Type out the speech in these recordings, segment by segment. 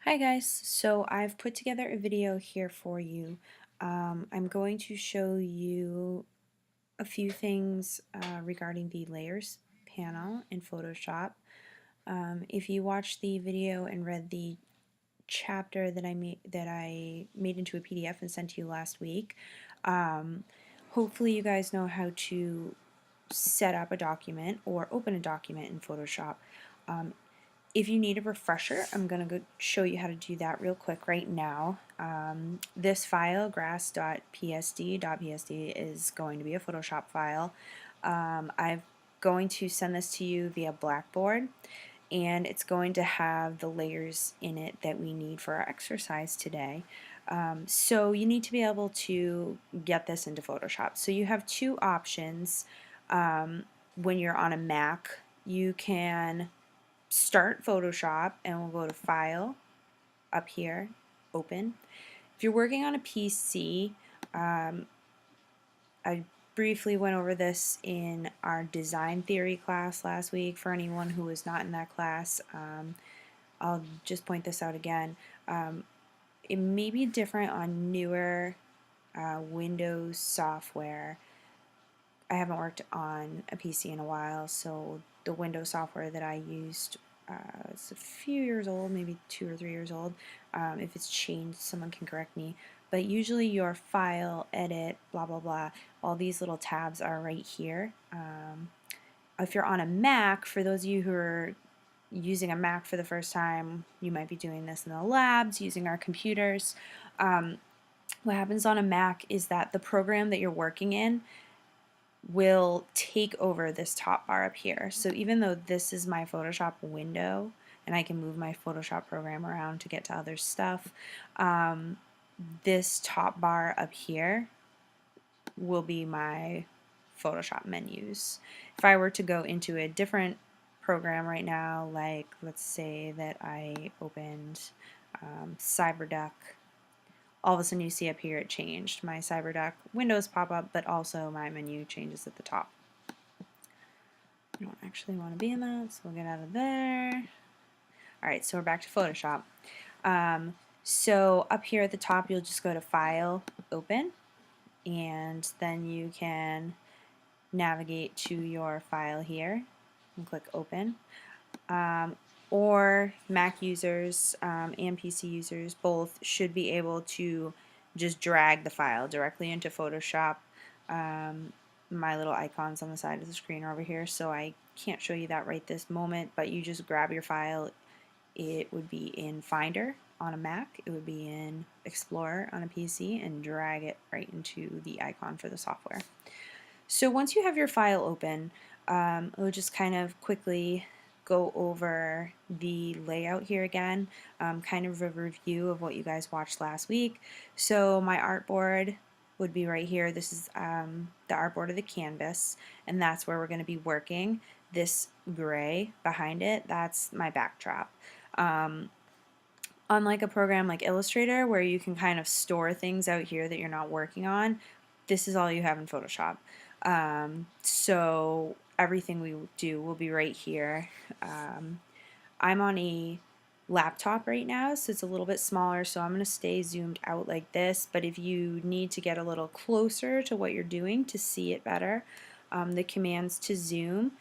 Hi guys, so I've put together a video here for you. I'm going to show you a few things regarding the layers panel in Photoshop. If you watched the video and read the chapter that I made into a PDF and sent to you last week, hopefully you guys know how to set up a document or open a document in Photoshop. If you need a refresher, I'm going to go show you how to do that real quick right now. This file, grass.psd.psd, is going to be a Photoshop file. I'm going to send this to you via Blackboard, and it's going to have the layers in it that we need for our exercise today. So you need to be able to get this into Photoshop. So you have two options. When you're on a Mac, you can start Photoshop and we'll go to File, up here, Open. If you're working on a PC, I briefly went over this in our design theory class last week. For anyone who was not in that class, I'll just point this out again. It may be different on newer Windows software. I haven't worked on a PC in a while, so the Windows software that I used it's a few years old, maybe 2 or 3 years old. If it's changed, someone can correct me. But usually your file, edit, blah, blah, blah, all these little tabs are right here. If you're on a Mac, for those of you who are using a Mac for the first time, you might be doing this in the labs, using our computers. What happens on a Mac is that the program that you're working in will take over this top bar up here. So even though this is my Photoshop window and I can move my Photoshop program around to get to other stuff, this top bar up here will be my Photoshop menus. If I were to go into a different program right now, like let's say that I opened CyberDuck, all of a sudden you see up here it changed. My CyberDuck windows pop up, but also my menu changes at the top. I don't actually want to be in that, so we'll get out of there. Alright, so we're back to Photoshop. So up here at the top you'll just go to File, Open, and then you can navigate to your file here and click Open. Or Mac users and PC users both should be able to just drag the file directly into Photoshop. My little icons on the side of the screen are over here, so I can't show you that right this moment, but you just grab your file. It would be in Finder on a Mac, it would be in Explorer on a PC, and drag it right into the icon for the software. So once you have your file open, we'll just kind of quickly go over the layout here again, kind of a review of what you guys watched last week. So my artboard would be right here. This is the artboard of the canvas, and that's where we're going to be working. This gray behind it, that's my backdrop. Unlike a program like Illustrator, where you can kind of store things out here that you're not working on, this is all you have in Photoshop. So everything we do will be right here. I'm on a laptop right now, so it's a little bit smaller, so I'm going to stay zoomed out like this, but if you need to get a little closer to what you're doing to see it better, the commands to zoom,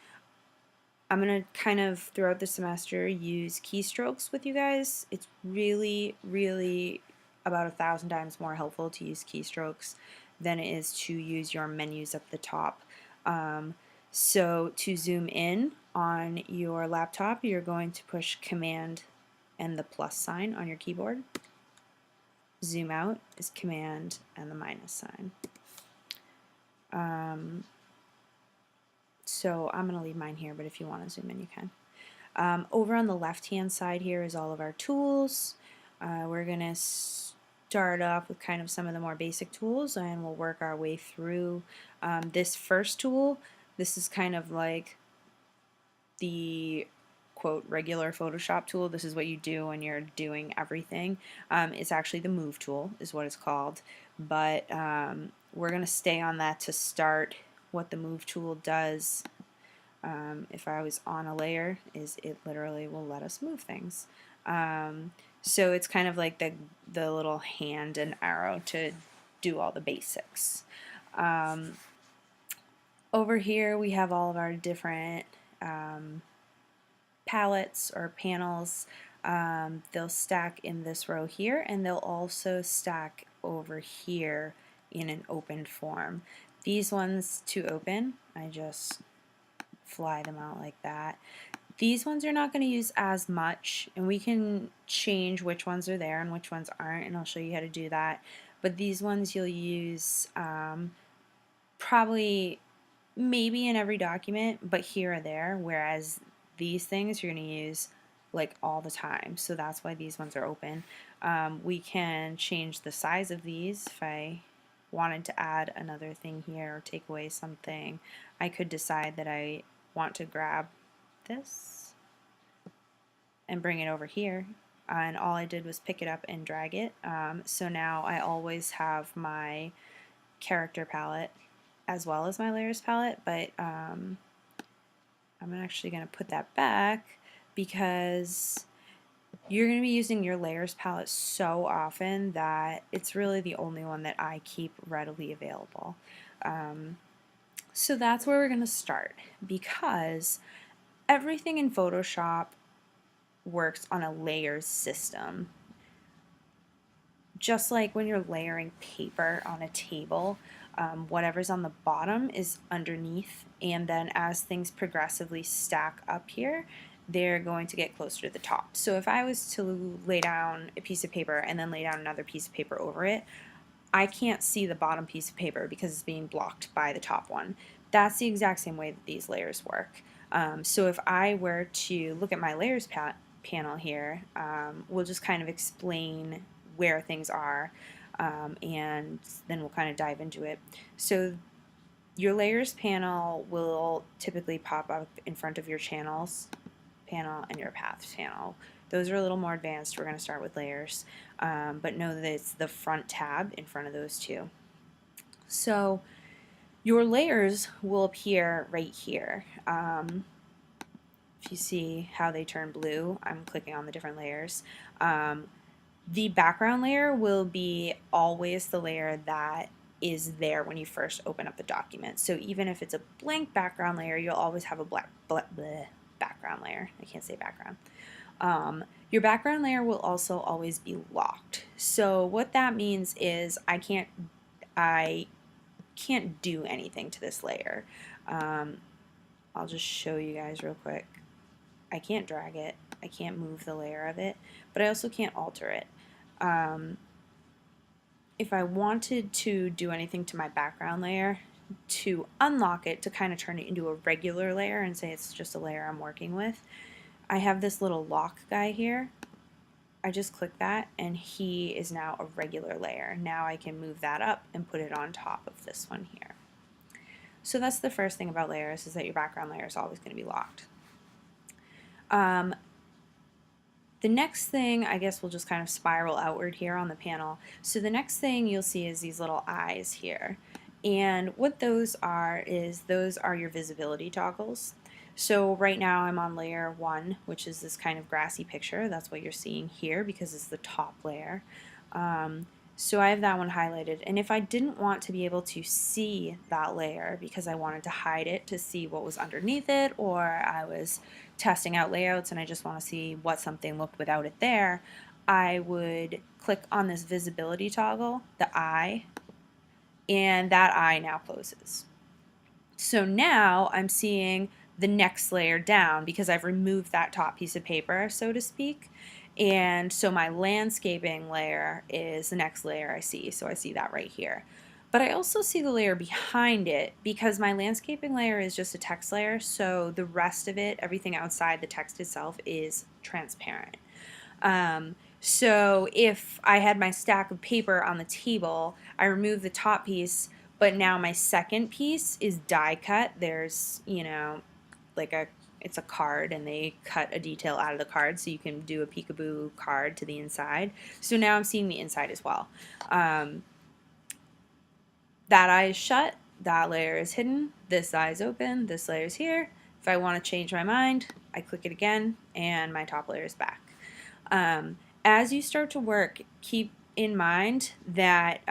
I'm going to kind of throughout the semester use keystrokes with you guys. It's really, really about 1,000 times more helpful to use keystrokes than it is to use your menus up the top. So to zoom in on your laptop, you're going to push Command and the plus sign on your keyboard. Zoom out is Command and the minus sign. So I'm going to leave mine here, but if you want to zoom in, you can. Over on the left-hand side here is all of our tools. We're going to start off with kind of some of the more basic tools, and we'll work our way through. This first tool, this is kind of like the quote regular Photoshop tool. This is what you do when you're doing everything. It's actually the Move tool is what it's called, but we're going to stay on that to start. What the Move tool does, if I was on a layer, is it literally will let us move things. So it's kind of like the little hand and arrow to do all the basics. Over here we have all of our different palettes or panels. They'll stack in this row here, and they'll also stack over here in an open form. These ones to open, I just fly them out like that. These ones are not going to use as much, and we can change which ones are there and which ones aren't, and I'll show you how to do that. But these ones you'll use probably maybe in every document, but here or there, whereas these things you're going to use like all the time. So that's why these ones are open. We can change the size of these. If I wanted to add another thing here or take away something, I could decide that I want to grab this and bring it over here, and all I did was pick it up and drag it. So now I always have my character palette as well as my layers palette, but I'm actually going to put that back because you're going to be using your layers palette so often that it's really the only one that I keep readily available. So that's where we're going to start, because everything in Photoshop works on a layers system. Just like when you're layering paper on a table, whatever's on the bottom is underneath, and then as things progressively stack up here, they're going to get closer to the top. So if I was to lay down a piece of paper and then lay down another piece of paper over it, I can't see the bottom piece of paper because it's being blocked by the top one. That's the exact same way that these layers work. So if I were to look at my layers panel here, we'll just kind of explain where things are, and then we'll kind of dive into it. So your layers panel will typically pop up in front of your channels panel and your paths panel. Those are a little more advanced. We're going to start with layers, but know that it's the front tab in front of those two. So your layers will appear right here. If you see how they turn blue, I'm clicking on the different layers. The background layer will be always the layer that is there when you first open up the document. So even if it's a blank background layer, you'll always have a black background layer. I can't say background. Your background layer will also always be locked. So what that means is I can't do anything to this layer. I'll just show you guys real quick. I can't drag it. I can't move the layer of it, but I also can't alter it. If I wanted to do anything to my background layer, to unlock it, to kind of turn it into a regular layer and say it's just a layer I'm working with, I have this little lock guy here. I just click that and he is now a regular layer. Now I can move that up and put it on top of this one here. So that's the first thing about layers, is that your background layer is always going to be locked. The next thing, I guess we'll just kind of spiral outward here on the panel. So the next thing you'll see is these little eyes here. And what those are is those are your visibility toggles. So right now I'm on layer 1, which is this kind of grassy picture. That's what you're seeing here because it's the top layer. So I have that one highlighted, and if I didn't want to be able to see that layer because I wanted to hide it to see what was underneath it, or I was testing out layouts and I just want to see what something looked without it there, I would click on this visibility toggle, the eye, and that eye now closes. So now I'm seeing the next layer down because I've removed that top piece of paper, so to speak. And so my landscaping layer is the next layer I see, so I see that right here. But I also see the layer behind it because my landscaping layer is just a text layer, so the rest of it, everything outside the text itself, is transparent. So if I had my stack of paper on the table, I remove the top piece, but now my second piece is die cut. There's, you know, like it's a card and they cut a detail out of the card so you can do a peekaboo card to the inside. So now I'm seeing the inside as well. That eye is shut, that layer is hidden, this eye is open, this layer is here. If I want to change my mind, I click it again and my top layer is back. As you start to work, keep in mind that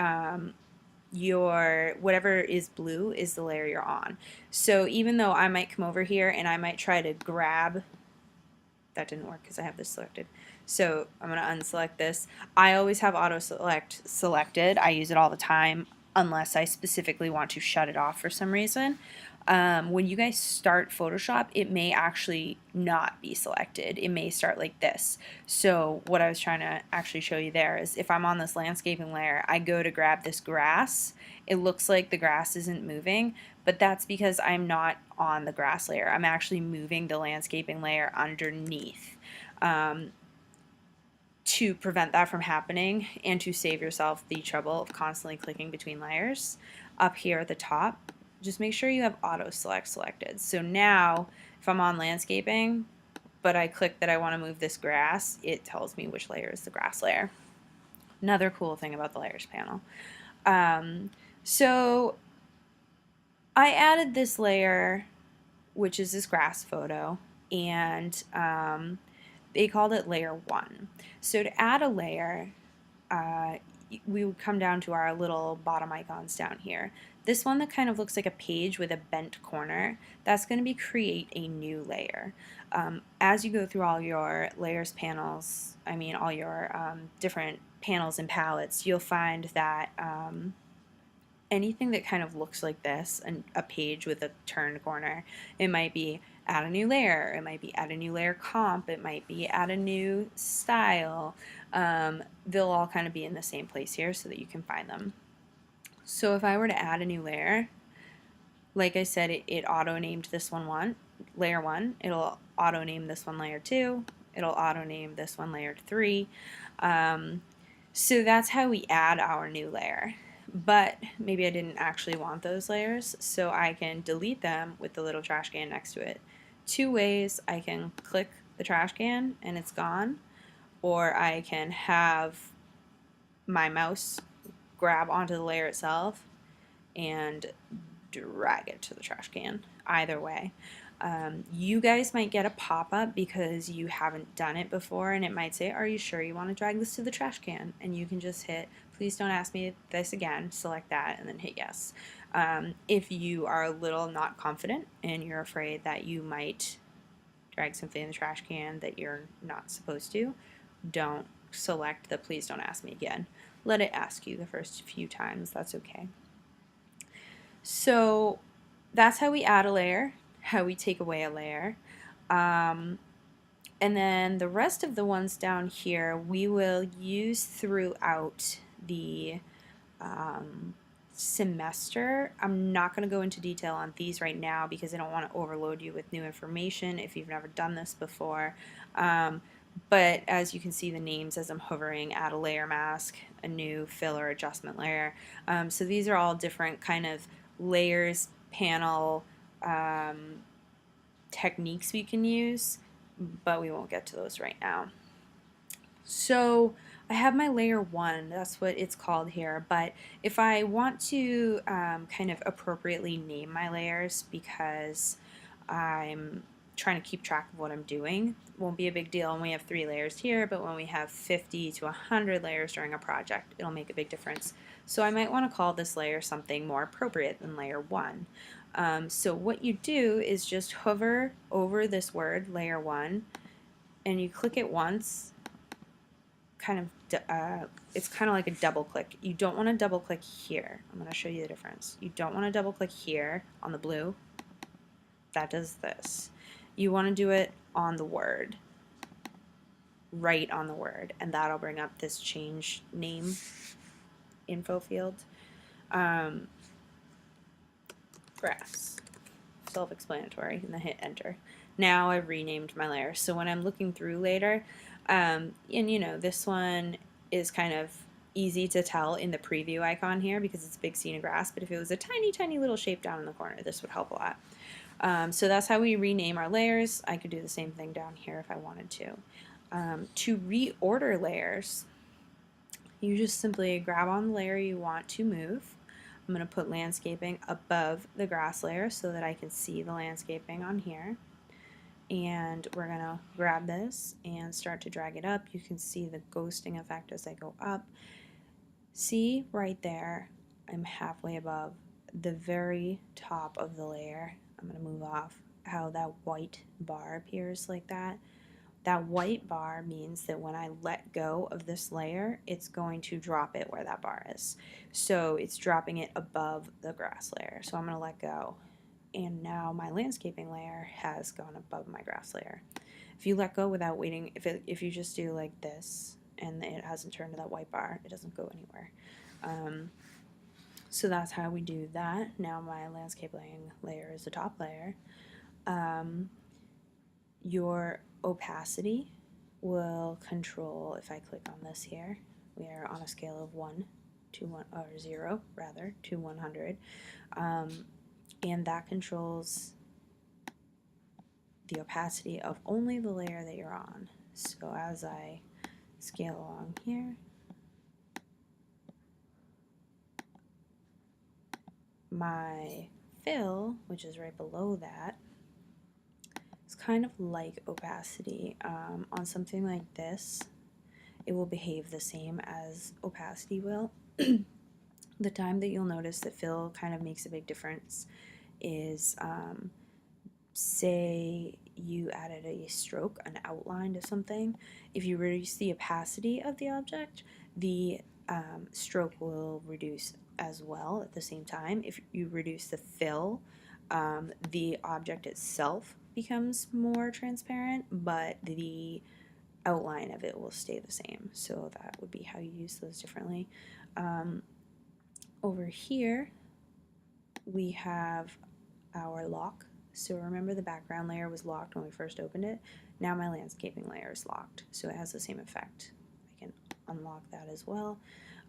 your whatever is blue is the layer you're on. So even though I might come over here and I might try to grab, that didn't work because I have this selected. So I'm going to unselect this. I always have auto select selected. I use it all the time unless I specifically want to shut it off for some reason. When you guys start Photoshop, it may actually not be selected. It may start like this. So what I was trying to actually show you there is if I'm on this landscaping layer, I go to grab this grass. It looks like the grass isn't moving, but that's because I'm not on the grass layer. I'm actually moving the landscaping layer underneath. To prevent that from happening and to save yourself the trouble of constantly clicking between layers, up here at the top, just make sure you have auto select selected. So now if I'm on landscaping but I click that I want to move this grass, it tells me which layer is the grass layer. Another cool thing about the layers panel. So I added this layer, which is this grass photo, and they called it layer 1. So to add a layer, we would come down to our little bottom icons down here. This one that kind of looks like a page with a bent corner, that's going to be create a new layer. As you go through all your layers panels, all your different panels and palettes, you'll find that anything that kind of looks like this, a page with a turned corner, it might be add a new layer, it might be add a new layer comp, it might be add a new style. They'll all kind of be in the same place here so that you can find them. So if I were to add a new layer, like I said, it auto-named this one layer 1, it'll auto-name this one layer 2, it'll auto-name this one layer 3. So that's how we add our new layer. But maybe I didn't actually want those layers, so I can delete them with the little trash can next to it. Two ways: I can click the trash can and it's gone, or I can have my mouse grab onto the layer itself and drag it to the trash can. Either way. You guys might get a pop-up because you haven't done it before, and it might say, are you sure you want to drag this to the trash can? And you can just hit, please don't ask me this again, select that, and then hit yes. If you are a little not confident and you're afraid that you might drag something in the trash can that you're not supposed to, don't select the please don't ask me again. Let it ask you the first few times, that's okay. So that's how we add a layer, how we take away a layer. And then the rest of the ones down here we will use throughout the semester. I'm not going to go into detail on these right now because I don't want to overload you with new information if you've never done this before. But as you can see the names as I'm hovering, add a layer mask, a new fill or adjustment layer. So these are all different kind of layers, panel techniques we can use, but we won't get to those right now. So I have my layer 1, that's what it's called here, but if I want to kind of appropriately name my layers because I'm trying to keep track of what I'm doing, it won't be a big deal when we have 3 layers here, but when we have 50 to 100 layers during a project, it'll make a big difference. So I might want to call this layer something more appropriate than layer 1. So what you do is just hover over this word, layer 1, and you click it once, it's kind of like a double click. You don't want to double click here. I'm going to show you the difference. You don't want to double click here on the blue. That does this. You want to do it on the word, right on the word, and that'll bring up this change name info field. Grass, self-explanatory, and then hit enter. Now I've renamed my layer. So when I'm looking through later, and you know, this one is kind of easy to tell in the preview icon here because it's a big scene of grass, but if it was a tiny little shape down in the corner, this would help a lot. So that's how we rename our layers. I could do the same thing down here if I wanted to. To reorder layers, you just simply grab on the layer you want to move. I'm going to put landscaping above the grass layer so that I can see the landscaping on here. and we're gonna grab this and start to drag it up. You can see the ghosting effect as I go up. See right there, I'm halfway above the very top of the layer. I'm gonna move off how that white bar appears like that. That white bar means that when I let go of this layer, it's going to drop it where that bar is. So it's dropping it above the grass layer. So I'm going to let go. And now my landscaping layer has gone above my grass layer. If you let go without waiting, if you just do like this and it hasn't turned to that white bar, it doesn't go anywhere. So that's how we do that. Now my landscaping layer is the top layer. Your opacity will control, if I click on this here, we are on a scale of 1 to 1, or 0 rather, to 100, and that controls the opacity of only the layer that you're on. So as I scale along here, my fill, which is right below that, it's kind of like opacity. On something like this, it will behave the same as opacity will. The time that you'll notice that fill kind of makes a big difference is, say you added a stroke, an outline to something. If you reduce the opacity of the object, the stroke will reduce as well at the same time. If you reduce the fill, the object itself becomes more transparent, but the outline of it will stay the same. So that would be how you use those differently. Over here, we have our lock. So remember the background layer was locked when we first opened it. Now my landscaping layer is locked, so it has the same effect. I can unlock that as well.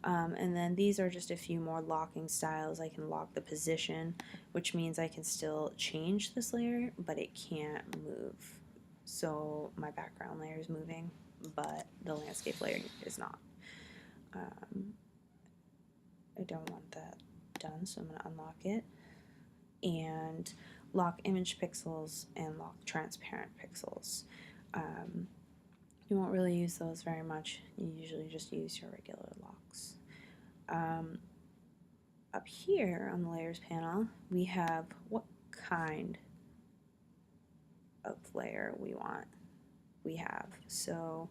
And then these are just a few more locking styles. I can lock the position, which means I can still change this layer, but it can't move. So my background layer is moving, but the landscape layer is not. I don't want that done, so I'm going to unlock it. And lock image pixels and lock transparent pixels. You won't really use those very much. You usually just use your regular locks. Up here on the layers panel, we have what kind of layer we have. So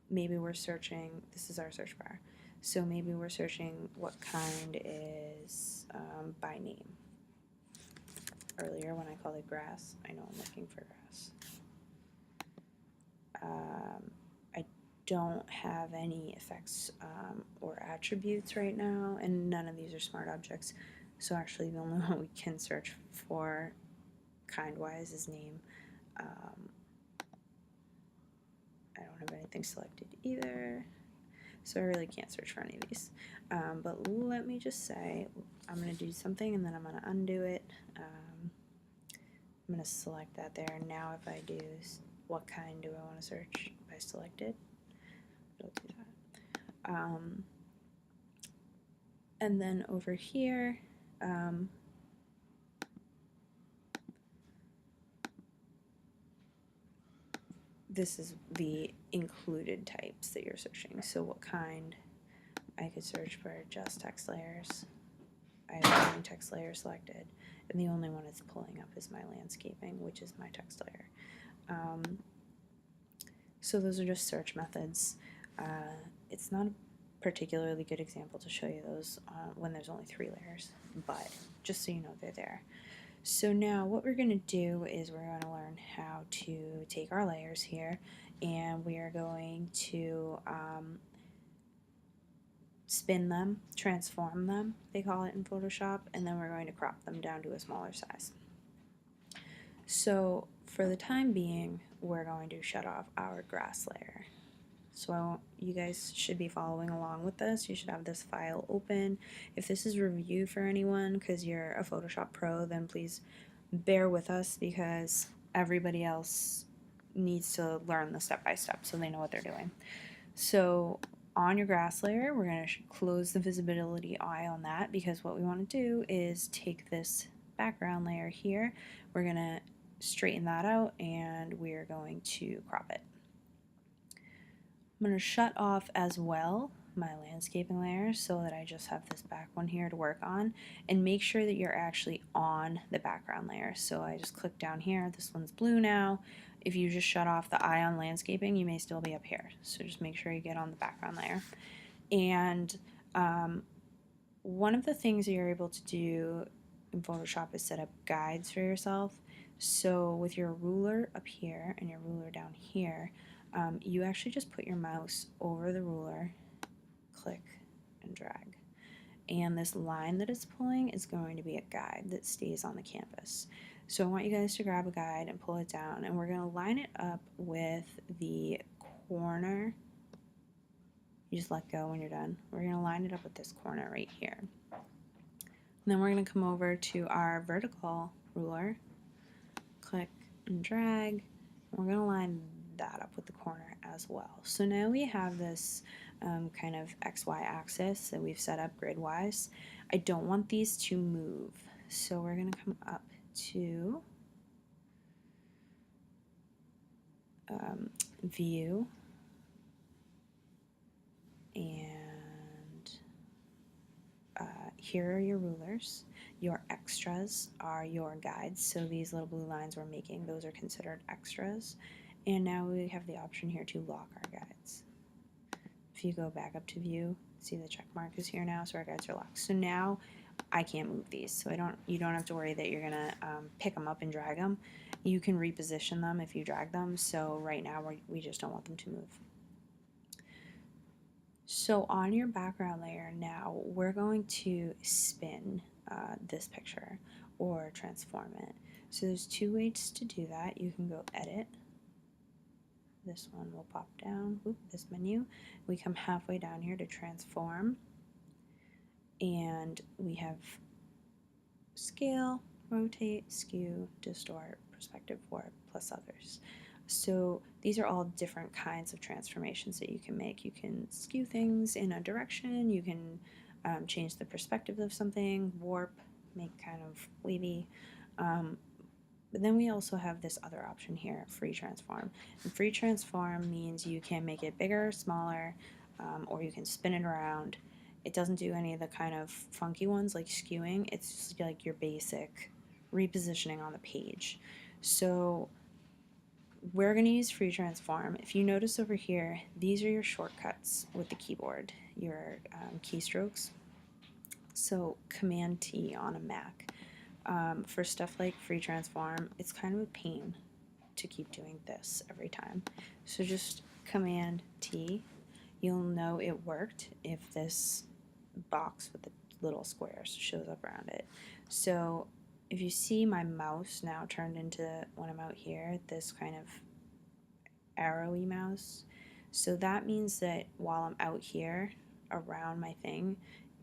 maybe we're searching, this is our search bar. So maybe we're searching what kind is by name. Earlier when I called it grass, I know I'm looking for grass. I don't have any effects or attributes right now, and none of these are smart objects. So actually the only one we can search for kind-wise is name. I don't have anything selected either. So I really can't search for any of these. But let me just say, I'm going to do something and then I'm going to undo it. I'm going to select that there. Now if I do, what kind do I want to search? If I select it, it'll do that. And then over here, this is the included types that you're searching. So what kind? I could search for just text layers. I have only text layer selected, and the only one it's pulling up is my landscaping, which is my text layer. So those are just search methods. It's not a particularly good example to show you those when there's only 3 layers, but just so you know they're there. So now what we're going to do is we're going to learn how to take our layers here, and we are going to spin them, transform them, they call it in Photoshop, and then we're going to crop them down to a smaller size. So for the time being, we're going to shut off our grass layer. So you guys should be following along with this. You should have this file open. If this is review for anyone because you're a Photoshop pro, then please bear with us because everybody else needs to learn the step-by-step so they know what they're doing. So on your grass layer, we're going to close the visibility eye on that because what we want to do is take this background layer here. We're going to straighten that out, and we're going to crop it. I'm going to shut off as well my landscaping layer so that I just have this back one here to work on, and make sure that you're actually on the background layer. So I just click down here, this one's blue now. If you just shut off the eye on landscaping, you may still be up here. So just make sure you get on the background layer. And one of the things that you're able to do in Photoshop is set up guides for yourself. So with your ruler up here and your ruler down here, you actually just put your mouse over the ruler, click and drag. And this line that it's pulling is going to be a guide that stays on the canvas. So I want you guys to grab a guide and pull it down, and we're going to line it up with the corner. You just let go when you're done. We're going to line it up with this corner right here. And then we're going to come over to our vertical ruler, click and drag, and we're going to line that up with the corner as well. So now we have this kind of XY axis that we've set up grid-wise. I don't want these to move, so we're going to come up to View, and here are your rulers. Your extras are your guides, so these little blue lines we're making, those are considered extras. And now we have the option here to lock our guides. If you go back up to View, see the check mark is here now, so our guides are locked. So now I can't move these, so you don't have to worry that you're gonna pick them up and drag them. You can reposition them if you drag them, so right now we just don't want them to move. So on your background layer now, we're going to spin this picture or transform it. So there's two ways to do that. You can go Edit. This one will pop down, this menu. We come halfway down here to Transform, and we have Scale, Rotate, Skew, Distort, Perspective, Warp, plus others. So these are all different kinds of transformations that you can make. You can skew things in a direction, you can change the perspective of something, warp, make kind of wavy. But then we also have this other option here, Free Transform. And Free Transform means you can make it bigger, smaller, or you can spin it around. It doesn't do any of the kind of funky ones like skewing. It's just like your basic repositioning on the page. So we're going to use Free Transform. If you notice over here, these are your shortcuts with the keyboard, your keystrokes. So Command T on a Mac. For stuff like Free Transform, it's kind of a pain to keep doing this every time. So just Command T. You'll know it worked if this box with the little squares shows up around it. So if you see my mouse now turned into, when I'm out here, this kind of arrowy mouse, so that means that while I'm out here around my thing,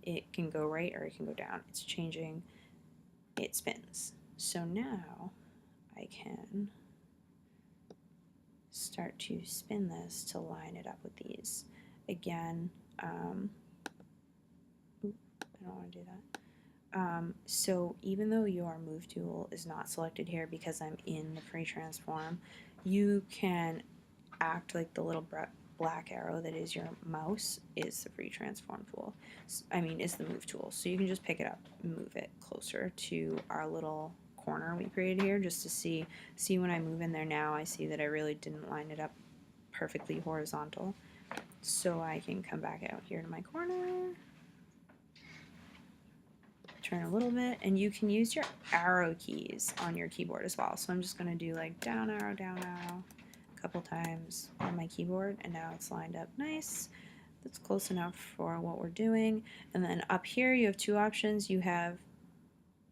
it can go right or it can go down. It's changing, it spins. So now I can start to spin this to line it up with these. Again, I don't want to do that. So even though your move tool is not selected here because I'm in the Free Transform, you can act like the little black arrow that is your mouse is the Free Transform tool. Is the move tool. So you can just pick it up and move it closer to our little corner we created here just to see when I move in there now, I see that I really didn't line it up perfectly horizontal. So I can come back out here to my corner, turn a little bit, and you can use your arrow keys on your keyboard as well. So I'm just going to do like down arrow, a couple times on my keyboard, and now it's lined up nice. That's close enough for what we're doing. And then up here you have two options. You have,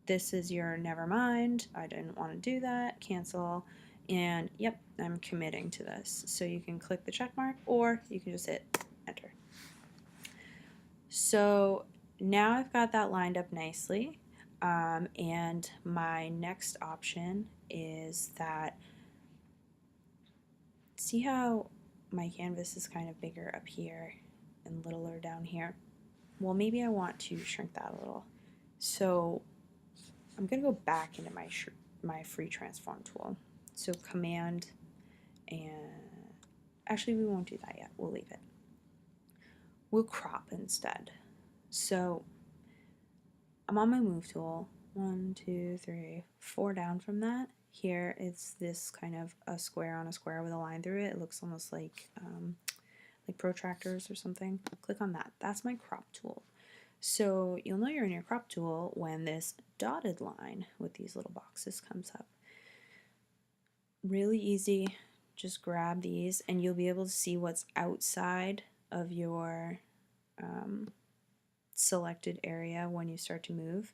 this is your never mind, I didn't want to do that, cancel, and yep, I'm committing to this. So you can click the check mark or you can just hit enter. So now I've got that lined up nicely, and my next option is that, see how my canvas is kind of bigger up here and littler down here? Well, maybe I want to shrink that a little. So I'm going to go back into my my free transform tool. So Command, and actually we won't do that yet, we'll leave it. We'll crop instead. So I'm on my move tool, 1, 2, 3, 4 down from that. Here it's this kind of a square on a square with a line through it. It looks almost like protractors or something. Click on that. That's my crop tool. So you'll know you're in your crop tool when this dotted line with these little boxes comes up. Really easy. Just grab these and you'll be able to see what's outside of your selected area when you start to move.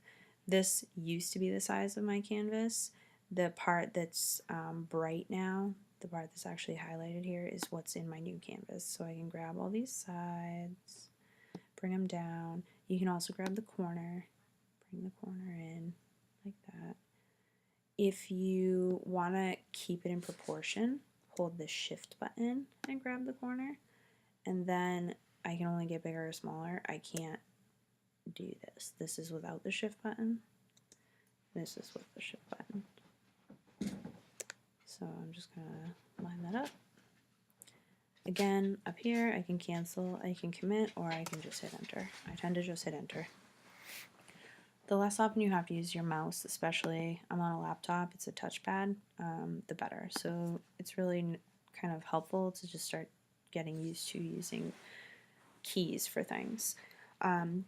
This used to be the size of my canvas. The part that's bright now, the part that's actually highlighted here, is what's in my new canvas. So I can grab all these sides, bring them down. You can also grab the corner, bring the corner in like that. If you want to keep it in proportion, hold the shift button and grab the corner, and then I can only get bigger or smaller. I can't do this. This is without the shift button. This is with the shift button. So I'm just gonna line that up. Again, up here I can cancel, I can commit, or I can just hit enter. I tend to just hit enter. The less often you have to use your mouse, especially I'm on a laptop, it's a touchpad, the better. So it's really kind of helpful to just start getting used to using keys for things.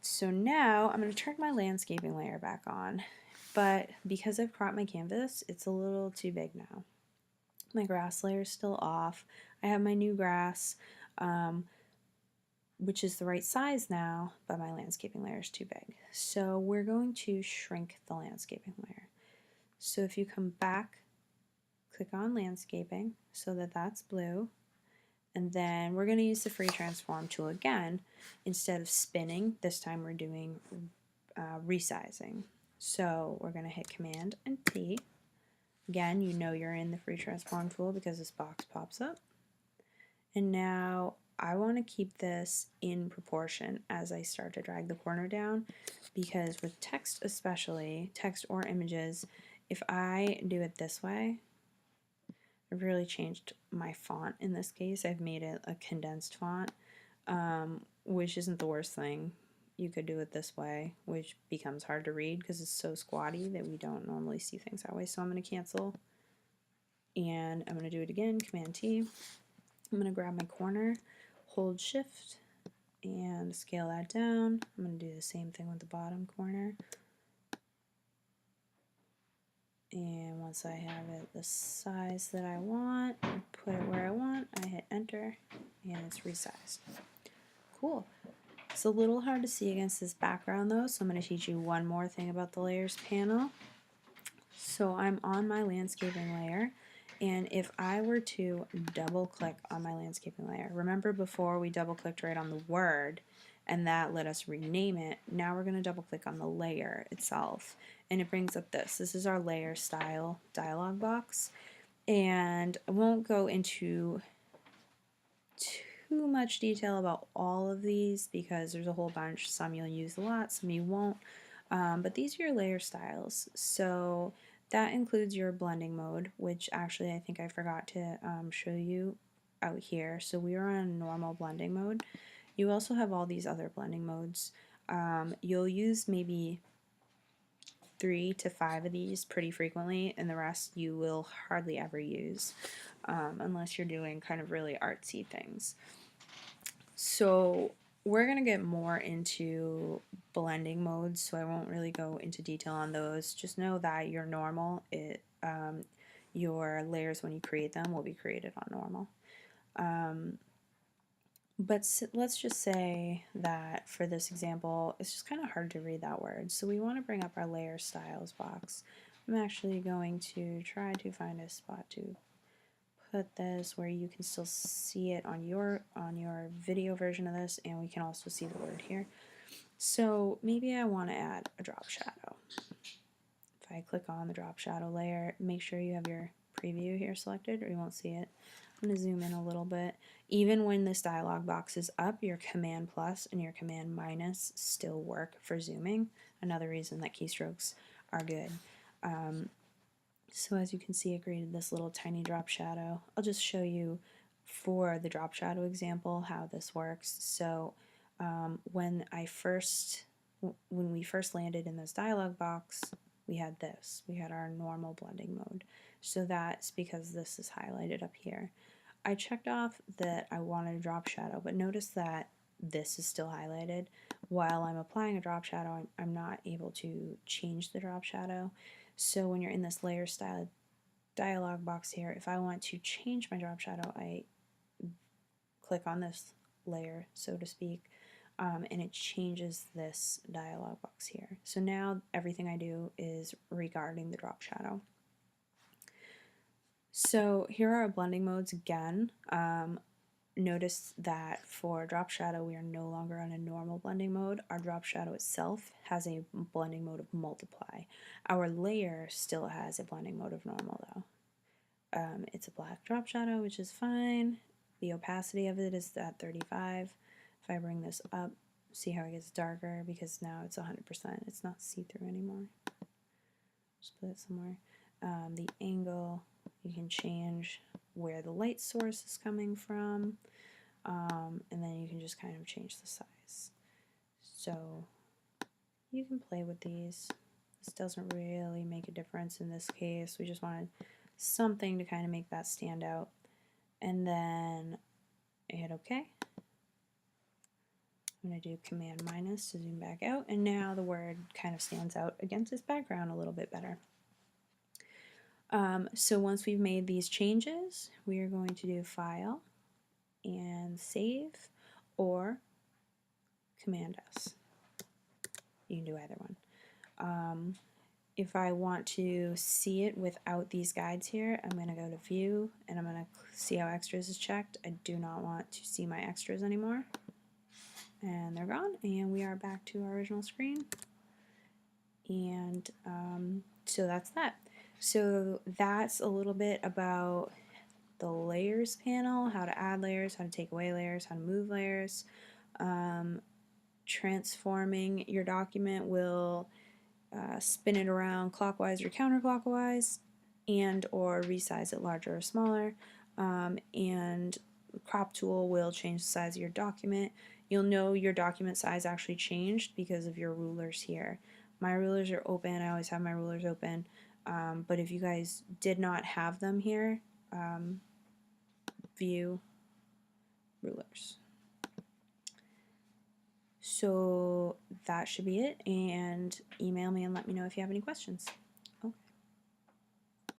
So now I'm going to turn my landscaping layer back on, but because I've cropped my canvas, it's a little too big now. My grass layer is still off. I have my new grass, which is the right size now, but my landscaping layer is too big. So we're going to shrink the landscaping layer. So if you come back, click on landscaping so that that's blue, and then we're going to use the free transform tool again. Instead of spinning, this time we're doing resizing. So we're going to hit Command and T. Again, you know you're in the free transform tool because this box pops up. And now I want to keep this in proportion as I start to drag the corner down, because with text especially, text or images, if I do it this way, I've really changed my font in this case. I've made it a condensed font, which isn't the worst thing. You could do it this way, which becomes hard to read because it's so squatty that we don't normally see things that way. So I'm going to cancel, and I'm going to do it again, Command T. I'm going to grab my corner, hold Shift, and scale that down. I'm going to do the same thing with the bottom corner. And once I have it the size that I want, I put it where I want, I hit enter, and it's resized. Cool. It's a little hard to see against this background though, so I'm going to teach you one more thing about the layers panel. So I'm on my landscaping layer, and if I were to double click on my landscaping layer, remember before we double clicked right on the word and that let us rename it. Now we're going to double click on the layer itself, and it brings up this. This is our layer style dialog box, and I won't go into too much detail about all of these because there's a whole bunch. Some you'll use a lot, some you won't, but these are your layer styles. So that includes your blending mode, which actually I think I forgot to show you out here. So we are on normal blending mode. You also have all these other blending modes. You'll use maybe 3 to 5 of these pretty frequently, and the rest you will hardly ever use unless you're doing kind of really artsy things. So we're going to get more into blending modes, so I won't really go into detail on those. Just know that your normal, your layers when you create them will be created on normal. But let's just say that for this example, it's just kind of hard to read that word. So we want to bring up our layer styles box. I'm actually going to try to find a spot to put this where you can still see it on your video version of this, and we can also see the word here. So maybe I want to add a drop shadow. If I click on the drop shadow layer, make sure you have your preview here selected or you won't see it. I'm going to zoom in a little bit. Even when this dialog box is up, your Command plus and your Command minus still work for zooming. Another reason that keystrokes are good. So as you can see, I created this little tiny drop shadow. I'll just show you for the drop shadow example how this works. So when we first landed in this dialog box, we had this. We had our normal blending mode. So that's because this is highlighted up here. I checked off that I wanted a drop shadow, but notice that this is still highlighted. While I'm applying a drop shadow, I'm not able to change the drop shadow. So when you're in this layer style dialog box here, if I want to change my drop shadow, I click on this layer, so to speak, and it changes this dialog box here. So now everything I do is regarding the drop shadow. So here are our blending modes again. Notice that for drop shadow, we are no longer on a normal blending mode. Our drop shadow itself has a blending mode of multiply. Our layer still has a blending mode of normal though. It's a black drop shadow, which is fine. The opacity of it is at 35. If I bring this up, see how it gets darker because now it's 100%. It's not see-through anymore. Just put it somewhere. The angle, you can change where the light source is coming from, and then you can just kind of change the size. So you can play with these. This doesn't really make a difference in this case. We just wanted something to kind of make that stand out. And then I hit OK. I'm going to do Command minus to zoom back out, and now the word kind of stands out against this background a little bit better. So once we've made these changes, we are going to do File and Save or Command S. You can do either one. If I want to see it without these guides here, I'm going to go to View and I'm going to see how Extras is checked. I do not want to see my extras anymore. And they're gone, and we are back to our original screen. And so that's that. So that's a little bit about the layers panel, how to add layers, how to take away layers, how to move layers. Transforming your document will spin it around clockwise or counterclockwise, and or resize it larger or smaller. And crop tool will change the size of your document. You'll know your document size actually changed because of your rulers here. My rulers are open. I always have my rulers open. But if you guys did not have them here, view rulers. So that should be it, and email me and let me know if you have any questions.